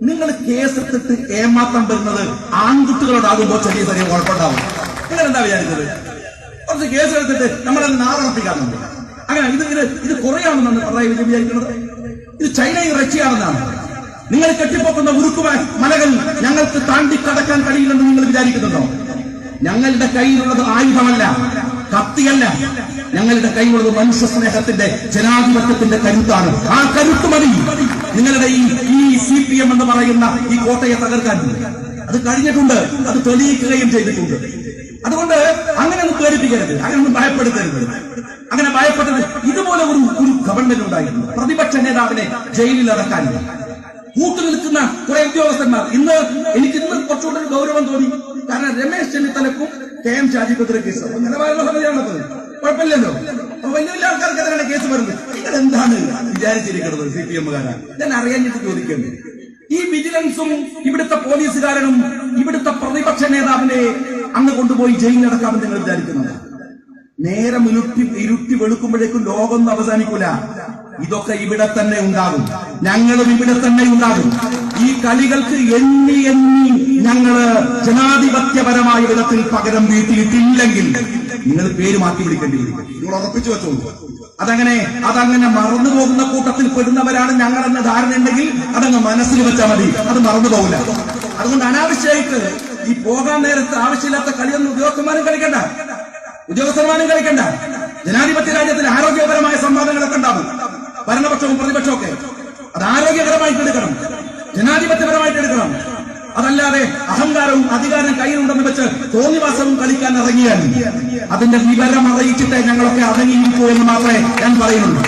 നിങ്ങൾ കേസെടുത്തിട്ട് ഏമാത്രം വരുന്നത് ആൺകുട്ടികളോടാകുമ്പോൾ ചെറിയ ചെറിയ കുഴപ്പമുണ്ടാവും. നിങ്ങൾ എന്താ വിചാരിച്ചത്? കുറച്ച് കേസെടുത്തിട്ട് നമ്മളെ നാളപ്പിക്കാറുണ്ട്. അങ്ങനെ ഇത് കുറയാണെന്നാണ് പിണറായി വിജയൻ വിചാരിക്കുന്നത്. ഇത് ചൈനയും റഷ്യയാണെന്നാണ്. നിങ്ങൾ കെട്ടിപ്പോക്കുന്ന ഉരുക്കുമായ മലകൾ ഞങ്ങൾക്ക് താണ്ടിക്കടക്കാൻ കഴിയില്ലെന്ന് നിങ്ങൾ വിചാരിക്കുന്നുണ്ടോ? ഞങ്ങളുടെ കയ്യിലുള്ളത് ആയുധമല്ല, കത്തിയല്ല. ഞങ്ങളുടെ കയ്യിലുള്ളത് മനുഷ്യ സ്നേഹത്തിന്റെ, ജനാധിപത്യത്തിന്റെ കരുത്താണ്. ആ കരുത്ത് മതി നിങ്ങളുടെ ഈ CPM എന്ന് പറയുന്ന ഈ കോട്ടയെ തകർക്കാൻ. അത് കഴിഞ്ഞിട്ടുണ്ട്, അത് തെളിയിക്കുകയും ചെയ്തിട്ടുണ്ട്. അതുകൊണ്ട് അങ്ങനെ ഒന്നും പേടിപ്പിക്കരുത്, അങ്ങനെ ഒന്നും ഭയപ്പെടുത്തരുത്. അങ്ങനെ ഭയപ്പെട്ടത് ഇതുപോലെ ഒരു ഗവൺമെന്റ് ഉണ്ടായിരുന്നു. പ്രതിപക്ഷ നേതാവിനെ ജയിലിൽ അടക്കാൻ കൂട്ടുനിൽക്കുന്ന കുറെ ഉദ്യോഗസ്ഥന്മാർ. എനിക്ക് കുറച്ചുകൂടെ ഒരു ഗൗരവം തോന്നി. കാരണം രമേശ് ചെന്നിത്തലക്കും KM ഷാജിക്കെതിരെ കേസ് നിലവാരമുള്ള സമയമാണത്, കുഴപ്പമില്ലല്ലോ. വലിയ വലിയ ആൾക്കാർക്കെതിരാണ് കേസ് വരുന്നത്. നിങ്ങൾ എന്താണ് വിചാരിച്ചിരിക്കുന്നത് CPM-കാരാണ്? ഞാൻ അറിയാഞ്ഞിട്ട് ചോദിക്കുന്നു. ഈ വിജിലൻസും ഇവിടുത്തെ പോലീസുകാരനും ഇവിടുത്തെ പ്രതിപക്ഷ നേതാവിനെ അങ്ങ് കൊണ്ടുപോയി ജയിലിലടക്കാമെന്ന് നിങ്ങൾ വിചാരിക്കുന്നത്? നേരം ഇരുട്ടി വെളുക്കുമ്പോഴേക്കും ലോകമൊന്നും അവസാനിക്കൂല. ഇതൊക്കെ ഇവിടെ തന്നെ ഉണ്ടാകും, ഞങ്ങളും ഇവിടെ തന്നെ ഉണ്ടാകും. ഈ കളികൾക്ക് എണ്ണി ഞങ്ങള് ജനാധിപത്യപരമായ വിധത്തിൽ പകരം വീട്ടിലിട്ടില്ലെങ്കിൽ നിങ്ങൾ പേര് മാറ്റി വിളിക്കേണ്ടി വരും. നിങ്ങൾ ഉറപ്പിച്ചു വെച്ചോളൂ. അതങ്ങനെ മറന്നു പോകുന്ന കൂട്ടത്തിൽ പെടുന്നവരാണ് ഞങ്ങളെന്ന ധാരണയുണ്ടെങ്കിൽ അതങ്ങ് മനസ്സിൽ വെച്ചാൽ മതി, അത് മറന്നു പോകില്ല. അതുകൊണ്ട് അനാവശ്യമായിട്ട് ഈ പോകാൻ നേരത്ത് ആവശ്യമില്ലാത്ത കളിയൊന്നും ഉദ്യോഗസ്ഥന്മാരും കളിക്കണ്ട. ജനാധിപത്യ രാജ്യത്തിൽ ആരോഗ്യപരമായ സംവാദങ്ങളൊക്കെ ഉണ്ടാവും, ഭരണപക്ഷവും പ്രതിപക്ഷവും ഒക്കെ. അത് ആരോഗ്യപരമായിട്ട് എടുക്കണം, ജനാധിപത്യപരമായിട്ട് എടുക്കണം. അതല്ലാതെ അഹങ്കാരവും അധികാരം കയ്യിലുണ്ടെന്ന് വെച്ച് തോന്നിവാസവും കളിക്കാൻ ഇറങ്ങിയാൽ അതിന്റെ വിവരം അറിയിച്ചിട്ടേ ഞങ്ങളൊക്കെ അടങ്ങിയിരിക്കൂ എന്ന് മാത്രമേ ഞാൻ പറയുന്നുള്ളൂ.